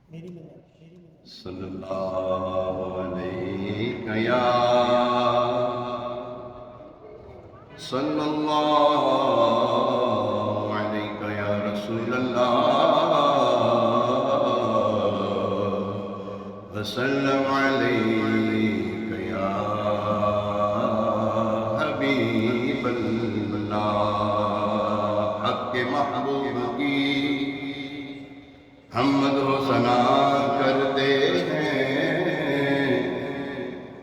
صلی اللہ علیہ یا صلی اللہ علیہ یا رسول اللہ وسلم علیہ یا حبیب اللہ حق کے محبوب کی حمد و ثنا کرتے ہیں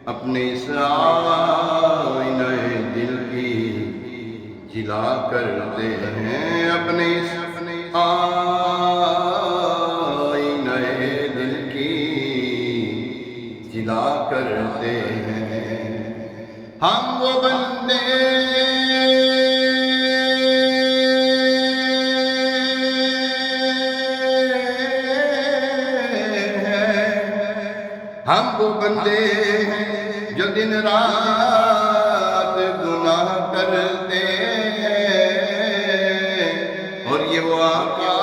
اپنے اس آئینہ دل کی جلا کرتے ہیں اپنے اس آئینہ دل کی جلا کرتے ہیں ہم وہ بندے ہم وہ بندے ہیں جو دن رات گناہ کرتے ہیں اور یہ وہ آقا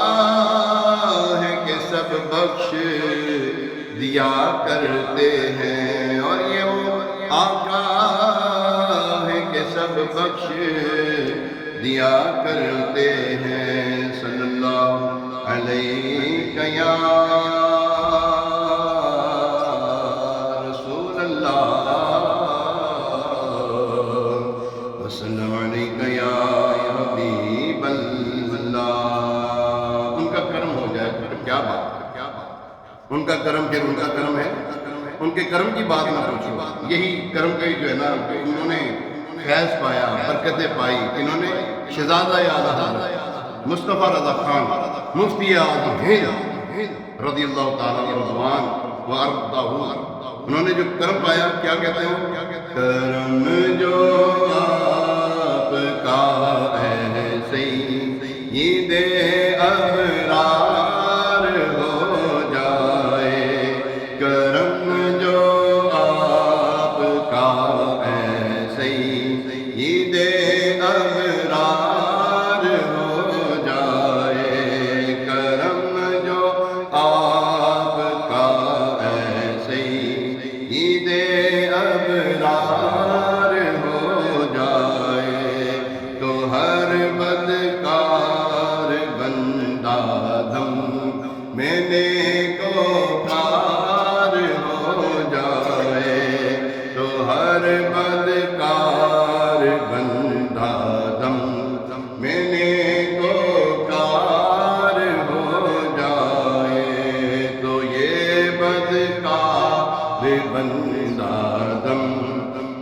ہے کہ سب بخش دیا کرتے ہیں اور یہ وہ آقا ہے کہ سب بخش دیا کرتے ہیں صلی اللہ علیہ یا وسلم علیکہ یا حبیب اللہ۔ ان کا کرم ہو جائے پھر کیا بات ہے، ان کا کرم پھر ان کا کرم ہے، ان کے کرم کی بات نہ پوچھو، یہی کرم کا جو ہے نا انہوں نے فیض پایا، برکتیں پائی، انہوں نے شہزادہ اعلیٰ حضرت مصطفیٰ رضا خان مفتی اعظم ہند رضی اللہ تعالیٰ رضوان وارضہ، انہوں نے جو کرم پایا کیا کہتے ہیں، کرم جو آپ کا ہے سید ابرار ہو جائے، کرم جو آپ کا ہے سید ابرار ہو جائے، کرم جو آپ کا ہے سید ابرار ہو جائے، تو ہر بدکار بندہ دم میں نیکوکار ہو جائے، تو ہر بدکار بندہ دم میں نیکوکار ہو جائے، تو یہ بدکار بندہ دم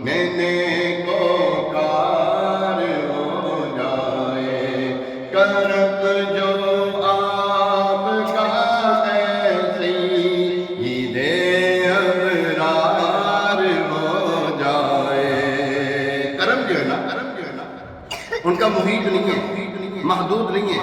میں نیکوکار ہو جائے، کرم جو آپ کا ہے سید ابرار ہو جائے، کرم جو ہے نا ان کا محیط نہیں ہے، محدود نہیں ہے،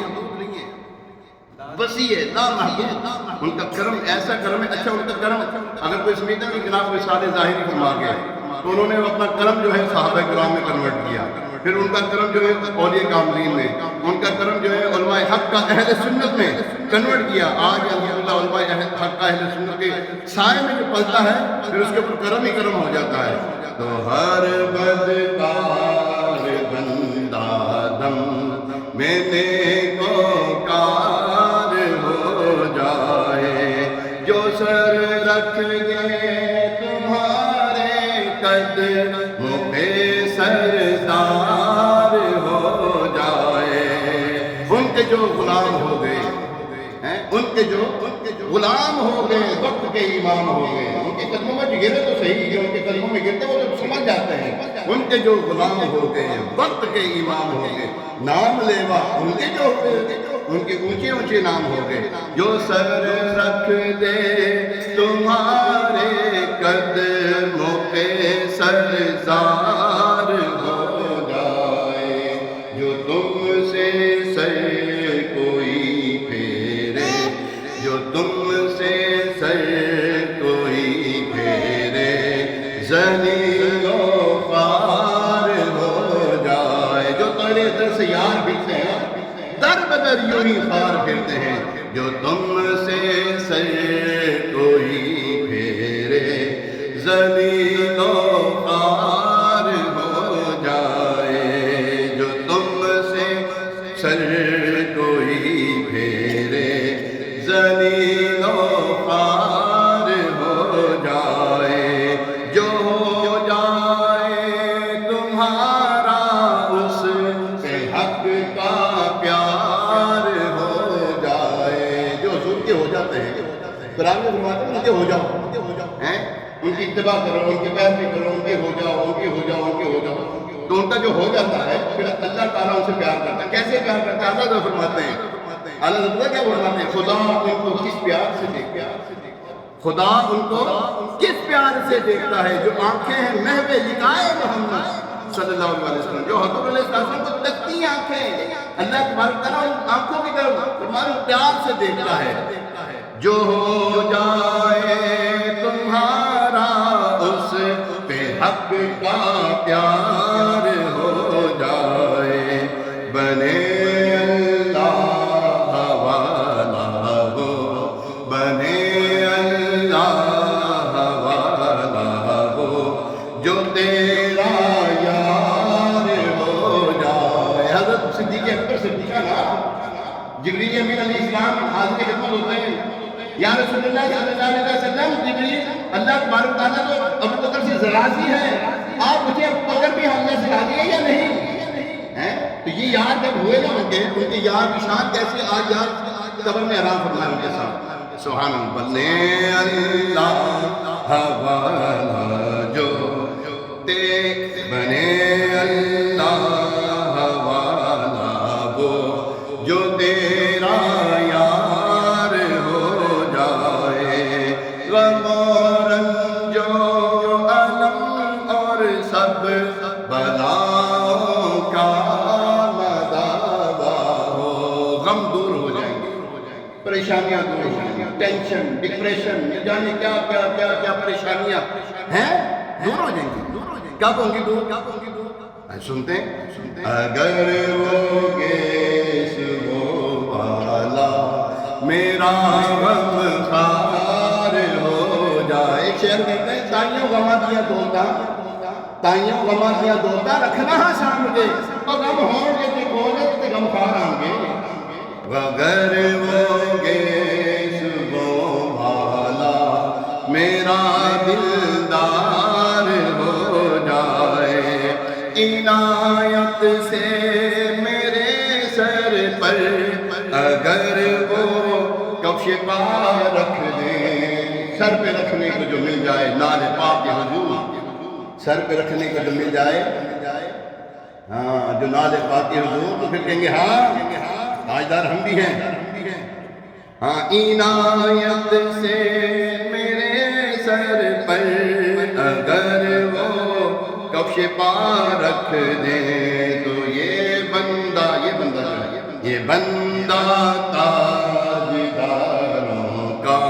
وسیع ہے، لامحدود، ان کا کرم ایسا کرم ہے۔ اچھا ان کا کرم اگر کوئی سمجھتا کہ جناب وصال ظاہری فرما گئے تو انہوں نے اپنا کرم جو ہے صحابہ کرام میں کنورٹ کیا، پھر ان کا کرم جو ہے اولیاء کاملین میں، ان کا کرم جو ہے علماء حق کا اہل سنت میں کنورٹ کیا۔ آج الحمدللہ علماء حق کا اہل سنت کے سائے میں جو پلتا ہے پھر اس کے اوپر کرم ہی کرم ہو جاتا ہے، تو ہر بدکار بندہ دم میں نیکوکار ہو جائے، جو سر رکھ دے تمہارے قدموں پہ سردار ہو جائے، ان کے جو غلام ہو گئے ہیں، ان کے جو غلام ہو گئے، وقت کے امام ہو گئے، ان کے قدموں میں جو گرے تو صحیح ہے، ان کے قدموں میں گرتے وہ تو سمجھ جاتے ہیں، ان کے جو غلام ہو گئے، وقت کے امام ہو گئے، نام لیوا ان کے جو ہو گئے، ان کے اونچے اونچے نام ہو گئے، جو سر رکھ دے تمہارے قدموں پہ سردار ہو جائے، جو تم سے سر کوئی پھیرے، جو تم سے سر کوئی پھیرے، ذلیل و خوار ہو جائے، جو تیرے در سے یار بھیجتے ہیں در بدر یوں ہی خوار پھرتے ہیں، جو تم سے سر ذلیل و خوار ہو جائے، جو ہو جائے تمہارا اس پہ حق کا پیار ہو جائے۔ جو حضور کے ہو جاتے ہیں، قرآن میں فرماتے ہیں ان کے ہو جاؤ، ان کی اتباع کرو، ان کے پیروی کرو، ان کے ہو جاؤ، ان کے ہو جاؤ، ان کے ہو جاؤ، تو ان کا جو ہو جاتا ہے پھر اللہ تعالیٰ ان سے پیار کرتا ہے۔ کیسے پیار کرتا ہے؟ اللہ تعالیٰ فرماتے ہیں، اللہ تعالیٰ کیا فرماتے ہیں؟ خدا ان کو کس پیار سے دیکھتا ہے، خدا ان کو کس پیار سے دیکھتا ہے، جو آنکھیں ہیں محو لقائے محمد صلی اللہ علیہ وسلم، جو حضور علیہ السلام کو تکتی آنکھیں، اللہ تبارک تعالیٰ ان آنکھوں کی طرف تمہارے پیار سے دیکھتا ہے۔ جو ہو جائے تمہارا اس پہ حق کا پیار ہو جائے، بنے اللہ والا ہو، بنے اللہ والا ہو، جو تیرا یار ہو جائے۔ حضرت صدیق اکبر صدیقہ نا جبریل امین علیہ السلام حاضر خدمت ہوتے ہیں، یا رسول اللہ صلی اللہ علیہ وسلم، جبریل اللہ تبارک تعالیٰ تو ابو بکر سے راضی ہے، آپ مجھے ابو بکر بھی حملہ سے راضی ہے یا نہیں؟ تو یہ یار جب ہوئے نا ان کے یار کی شان کیسے آج یار قبر میں آرام فرمائے ان کے ساتھ۔ سبحان اللہ، بنے اللہ والا جو بنے اللہ والا وہ جو تیرا یار ہو جائے، غم و رنج و الم اور سب بلاؤں کا مداوا ہو۔ غم دور ہو جائیں گے، پریشانیاں دور ہو جائیں گی، ٹینشن، ڈپریشن، جانے کیا کیا کیا کیا پریشانیاں ہیں دور ہو جائیں گی۔ کب ہوں گی دور؟ سنتے ہیں، اگر وہ گیس وہ والا میرا غم خار ہو جائے۔ ایک شعر کہتے ہیں، تائیوں غمہ دیا دوتا، تائیوں غمہ دیا دوتا، رکھنا ہاں شام کے، اور غم ہون کے تے کھولے تے غم خار آنگے۔ اگر وہ گیس وہ والا میرا دلدار ہو جائے، عنایت سے میرے سر پر اگر وہ کفش پا رکھ دیں، سر پہ رکھنے کو جو مل جائے، نال پاک حضور سر پہ رکھنے کو جو مل جائے، ہاں جو نال پاک حضور، تو پھر کہیں گے ہاں تاجدار ہم بھی ہیں۔ ہاں عنایت سے میرے سر پر اگر وہ کفش پا رکھ دیں، تو یہ بندہ جو ہے، یہ بندہ تاجداروں کا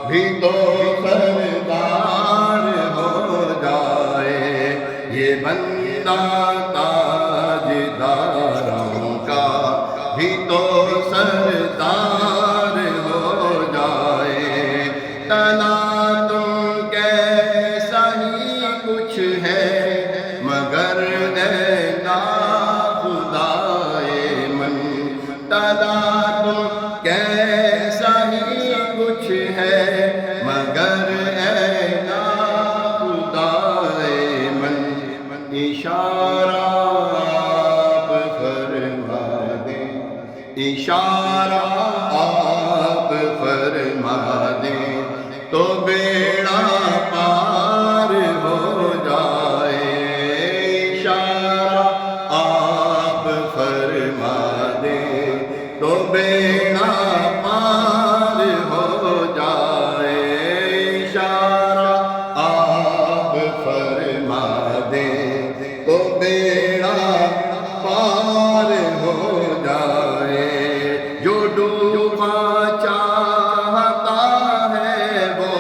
بھی تو سردار ہو جائے، یہ بندہ تاجداروں کا بھی تو سردار ہو جائے۔ تنا تم کیسا ہی کچھ ہے مگر اے ناخدائے من، تنا تم کیسا ہی کچھ ہے مگر اے ناخدائے من، اشارہ آپ فرما دیں، اشارہ آپ فرما دیں تو بیڑا پار ہو جائے، اشارہ آپ فرما دیں تو بیڑا پار ہو جائے، اشارہ آپ فرما دیں تو بیڑا پار ہو جائے۔ جو ڈوبا چاہتا ہے وہ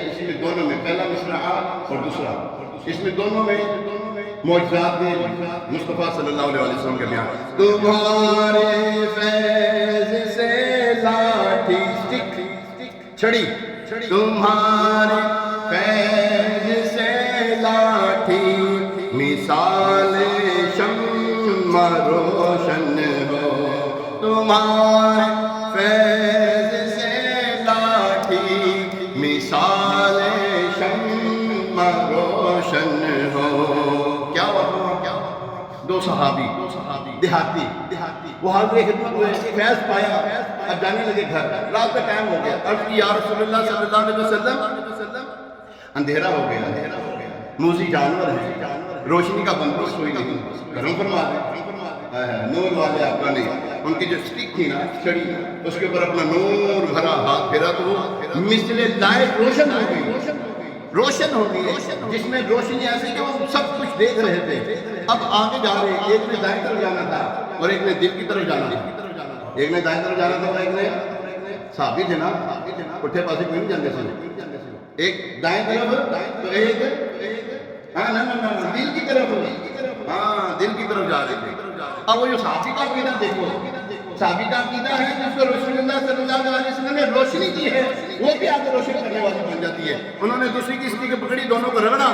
اس میں دونوں میں پہلا مصرع اور دوسرا، اس میں دونوں میں معجزات ہیں مصطفیٰ صلی اللہ علیہ وسلم کے بیان. تمہارے فیض سے لاٹھی چھڑی، تمہارے فیض سے لاٹھی مثال شمع روشن ہو. تمہارے فیض سے لاٹھی مثال شمع روشن ہو. کیا ہوا؟ دو صحابی دیہاتی وہ حاضر خدمت ہوئے، فیض پایا، اب جانے لگے گھر. رات کا ٹائم ہو گیا. عرض کی یا رسول اللہ صلی اللہ علیہ وسلم اندھیرا ہو گیا، موذی جانور ہیں، روشنی کا بندوبست ہوئی نہیں، کرم فرما دیں. نور والے آقا نے ان کی جو سٹک تھی نا چھڑی، اس کے اوپر اپنا نور بھرا ہاتھ پھیرا تو وہ مثل لائٹ روشن ہو گئی، جس میں روشنی ایسی کہ وہ سب کچھ دیکھ رہے تھے. اب آگے جا رہے، ایک نے دائیں طرف جانا تھا اور ایک نے دل کی طرف جانا تھا. ایک نے دائیں طرف جانا تھا اور ایک نے صحابی تھے نا، پٹھے پاسے کوئی نہیں جاندے سن. ایک دائیں طرف تو ایک دل کی طرف، دل کی طرف جا رہے تھے. اب وہ جو صحابی کا عقیدہ دیکھو، صحابی کا عقیدہ ہے جس کو رسول اللہ صلی اللہ علیہ وسلم نے روشنی کی ہے، وہ بھی آگے روشن کرنے والی بن جاتی ہے. انہوں نے دوسری کی سٹی کے پکڑی، دونوں کو رگڑا،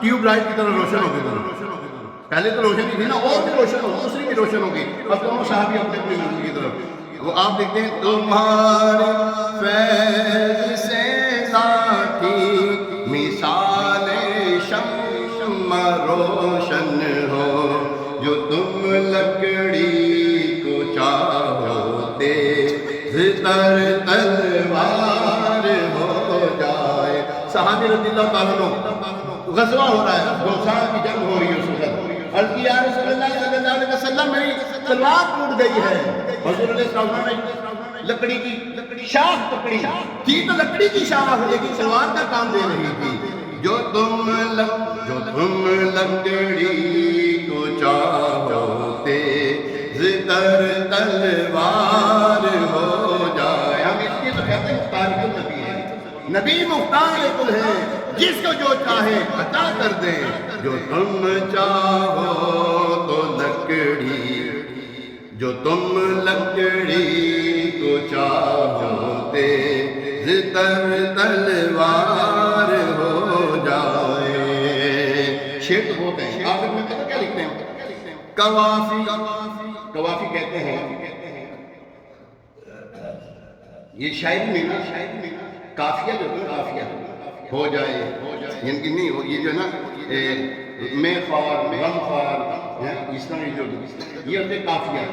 ٹیوب لائٹ کی طرح روشن ہو گئی. پہلے تو روشنی تھی نا، اور بھی روشن ہو، دوسری بھی روشن ہوگی. اب دونوں صحابی اپنے اپنی منزل کی طرف. وہ آپ دیکھتے ہیں تمہارے فیض سے لاٹھی مثال شمع روشن ہو. جو تم لکڑی کو چاہو تیز تر تلوار ہو جائے. صحابی رضی اللہ تعالیٰ عنہ، غزوہ ہو رہا ہے، 2 سال کی جنگ ہو رہی ہے. اس وقت عرض کی یا رسول اللہ صلی اللہ علیہ وسلم میری تلوار ٹوٹ گئی ہے. حضور علیہ السلام نے لکڑی کی شاخ پکڑی تھی، تو لکڑی کی شاخ لیکن تلوار کا کام دے رہی تھی. جو تم لکڑی کو چاہو تیز تر تلوار ہو جائے. ہم اس لیے تو کہتے ہیں مختار النبی ہے، نبی مختار کل ہے، جس کو جو چاہے عطا کر دے. جو تم چاہو تو لکڑی، جو تم لکڑی کو چاہو تیز تر تلوار ہو جائے. شعر تو بہت ہے، آخر میں پتہ کیا لکھتے ہیں؟ قوافی کہتے ہیں. یہ شاعری میں نا کافیہ جو ہے، کافیہ ہو جائے، یعنی کہ نہیں، یہ جو ہے نا میں خوار غم خوار اس طرح جو یہ ہوتے کافیہ.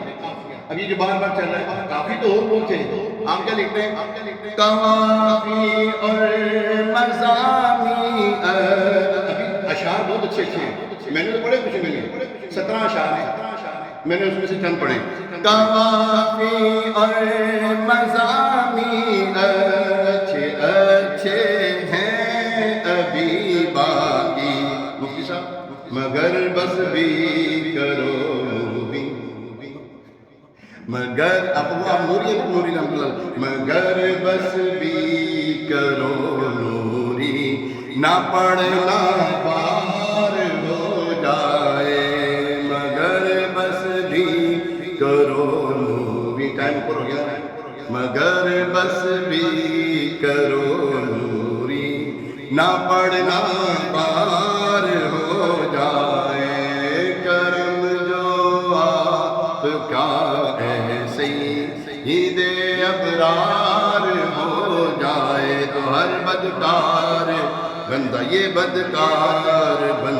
اب یہ جو بار بار چل رہا ہے کافی تو اور بہت تھے. آپ کیا لکھتے ہیں؟ قوافی اور مضامی. ابھی اشعار بہت اچھے ہیں، میں نے تو پڑھے کچھ نہیں، 17 اشعار ہیں، میں نے اس میں سے چند پڑھے. قوافی اور مضامی اچھے ہیں ابھی باقی. مفتی صاحب مگر بس بھی کرو مگر ابو نوری رحمۃ اللہ، مگر بس بھی کرو نوری نہ پڑھنا پار ہو جائے. مگر بس بھی کرو نوری، ٹائم پر ہو گیا. مگر بس بھی کرو نوری نہ پڑھنا پار ہو جائے. کرم جو آپ کا سید ابرار ہو جائے تو ہر بدکار بندہ یہ بدکار بن